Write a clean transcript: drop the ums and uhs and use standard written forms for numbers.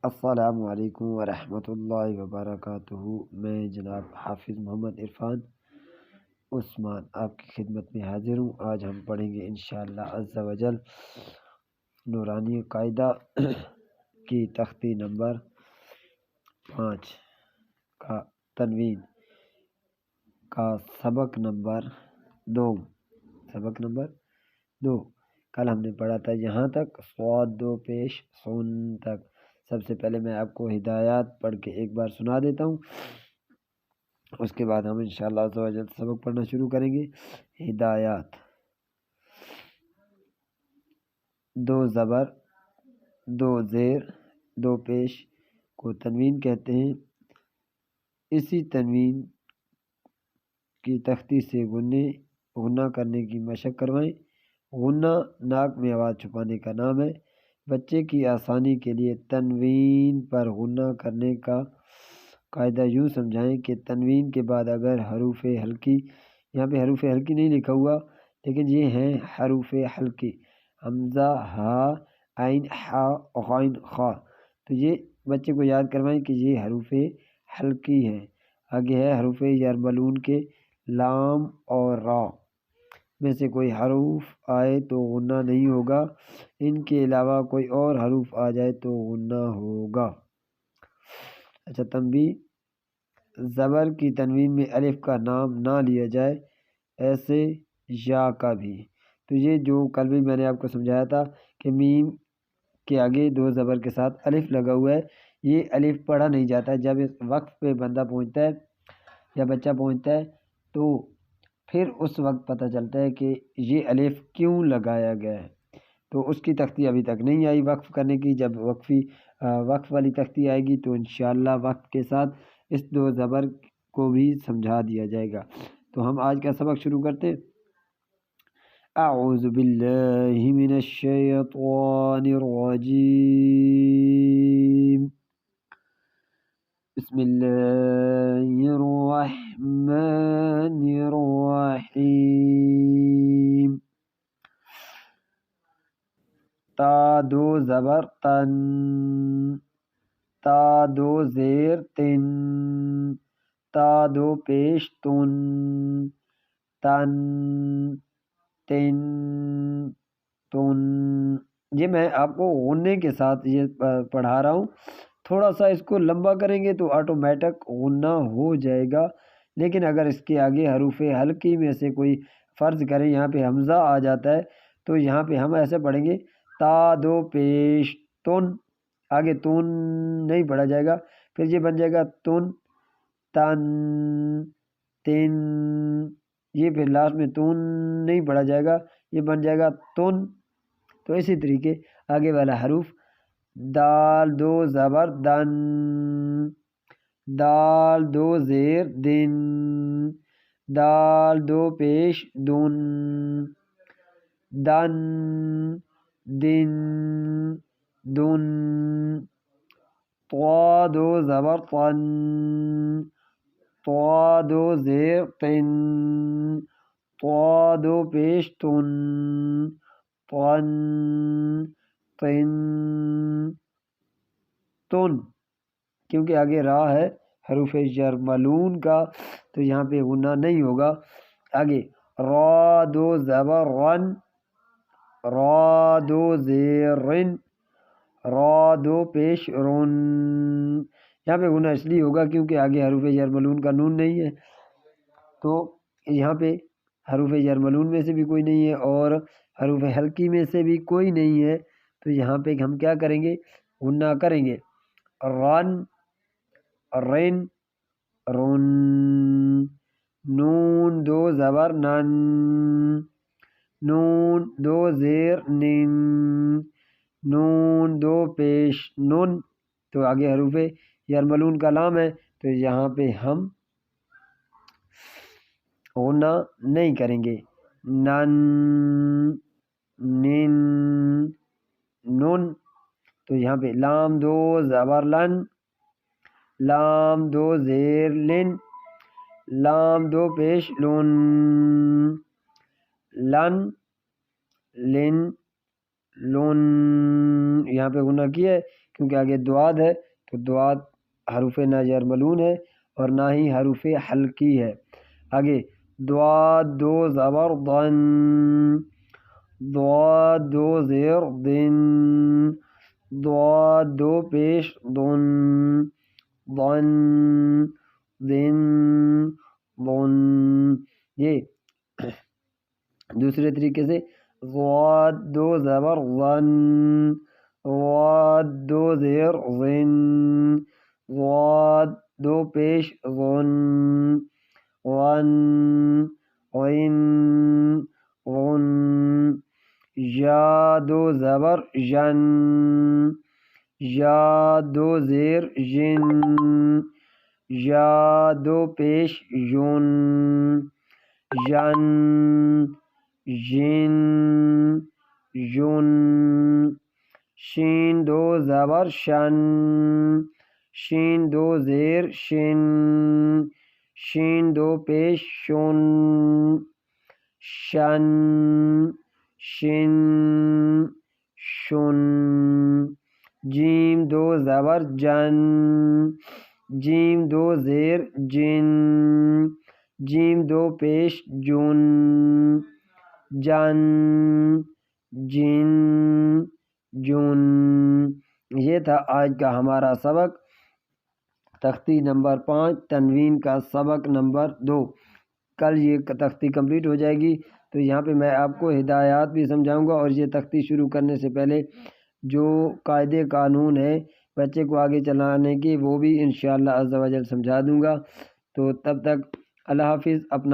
السلام علیکم ورحمۃ اللہ وبرکاتہ۔ میں جناب حافظ محمد عرفان عثمان آپ کی خدمت میں حاضر ہوں۔ آج ہم پڑھیں گے انشاءاللہ عز و جل نورانی قاعدہ کی تختی نمبر 5 کا تنوین کا سبق نمبر 2۔ کل ہم نے پڑھا تھا یہاں تک، صاد دو پیش سون تک۔ سب سے پہلے میں آپ کو ہدایات پڑھ کے ایک بار سنا دیتا ہوں، اس کے بعد ہم انشاءاللہ عز و جل سبق پڑھنا شروع کریں گے۔ ہدایات: دو زبر، دو زیر، دو پیش کو تنوین کہتے ہیں۔ اسی تنوین کی تختی سے غنہ کرنے کی مشق کروائیں۔ غنہ ناک میں آواز چھپانے کا نام ہے۔ بچے کی آسانی کے لیے تنوین پر غنہ کرنے کا قاعدہ یوں سمجھائیں کہ تنوین کے بعد اگر حروف حلقی، یہاں پہ حروف حلقی نہیں لکھا ہوا لیکن یہ ہیں حروف حلقی، حمزہ، ہا، عین، حا، غین، خا، تو یہ بچے کو یاد کروائیں کہ یہ حروف حلقی ہیں۔ آگے ہے حروف یرملون کے لام اور را میں سے کوئی حروف آئے تو غنہ نہیں ہوگا، ان کے علاوہ کوئی اور حروف آ جائے تو غنہ ہوگا۔ اچھا تنبیہ: زبر کی تنوین میں الف کا نام نہ لیا جائے، ایسے یا کا بھی۔ تو یہ جو کل بھی میں نے آپ کو سمجھایا تھا کہ میم کے آگے دو زبر کے ساتھ الف لگا ہوا ہے، یہ الف پڑھا نہیں جاتا ہے۔ جب اس وقت پہ بندہ پہنچتا ہے یا بچہ پہنچتا ہے تو پھر اس وقت پتہ چلتا ہے کہ یہ الف کیوں لگایا گیا ہے۔ تو اس کی تختی ابھی تک نہیں آئی وقف کرنے کی۔ جب وقف والی تختی آئے گی تو انشاءاللہ وقف کے ساتھ اس دو زبر کو بھی سمجھا دیا جائے گا۔ تو ہم آج کا سبق شروع کرتے ہیں۔ اعوذ باللہ من الشیطان الرجیم، بسم اللہ الرحمن الرحیم۔ تا دو زبر تن، تا دو زیر تن، تا دو پیش تن، تن، تن، تن۔ یہ میں آپ کو غنّے کے ساتھ یہ پڑھا رہا ہوں، تھوڑا سا اس کو لمبا کریں گے تو آٹومیٹک غنّہ ہو جائے گا، لیکن اگر اس کے آگے حروف حلقی میں سے کوئی فرض کریں یہاں پہ حمزہ آ جاتا ہے تو یہاں پہ ہم ایسے پڑھیں گے تا دو پیش تن، آگے تن نہیں پڑھا جائے گا، پھر یہ بن جائے گا تن، تن، تن، یہ پھر لاسٹ میں تن نہیں پڑھا جائے گا، یہ بن جائے گا تن۔ تو اسی طریقے آگے والا حروف دال دو زبر دن، دال دو زیر دن، دال دو پیش دن، دن، دن، دن۔ طا دو زبر طن، طا دو زیر طن، طا دو پیش تن، طن، طن، تن۔ کیونکہ آگے را ہے حروف یرملون کا تو یہاں پہ غنّہ نہیں ہوگا۔ آگے را دو زبر رن، را دو زیر رن، را دو پیش رن، یہاں پہ غنّہ اس لیے ہوگا کیونکہ آگے حروف یرملون کا نون نہیں ہے، تو یہاں پہ حروف یرملون میں سے بھی کوئی نہیں ہے اور حروف حلقی میں سے بھی کوئی نہیں ہے، تو یہاں پہ ہم کیا کریں گے؟ غنّہ کریں گے۔ رن، رن، رن، نون دو زبر نن، نون دو زیر نن، نون دو پیش نن، تو آگے حروف یرملون کا لام ہے تو یہاں پہ ہم غنّہ نہیں کریں گے۔ نن، نن، نن، تو یہاں پہ لام دو زبر لن، لام دو زیر لن، لام دو پیش لن، لن، لن، لن، یہاں پہ غنّہ کیا ہے کیونکہ آگے دعاد ہے تو دعاد حروف نہ یرملون ہے اور نہ ہی حروف حلقی ہے۔ آگے دعاد دو زبر ضن، ضاد دو زیر ضن، ضاد دو پیش ضن، ضن ضن ضن۔ یہ دوسرے طریقے سے ضاد دو زبر ضن، ضاد دو زیر ضن، ضاد دو پیش ضن، ضن ضن ضن۔ یا دو زبر ژن، یا دو زیر ژن، یا دو پیش ژن، ژن ژن ژن۔ شین دو زبر شن، شین دو زیر شن، شین دو پیش شن، شن شن شن۔ جیم دو زبر جن، جیم دو زیر جن، جیم دو پیش جن، جن جن جن۔ یہ تھا آج کا ہمارا سبق، تختی نمبر 5 تنوین کا سبق نمبر 2۔ کل یہ تختی کمپلیٹ ہو جائے گی تو یہاں پہ میں آپ کو ہدایات بھی سمجھاؤں گا، اور یہ تختی شروع کرنے سے پہلے جو قاعدے قانون ہے بچے کو آگے چلانے کی وہ بھی انشاءاللہ عز و جل سمجھا دوں گا۔ تو تب تک اللہ حافظ، اپنا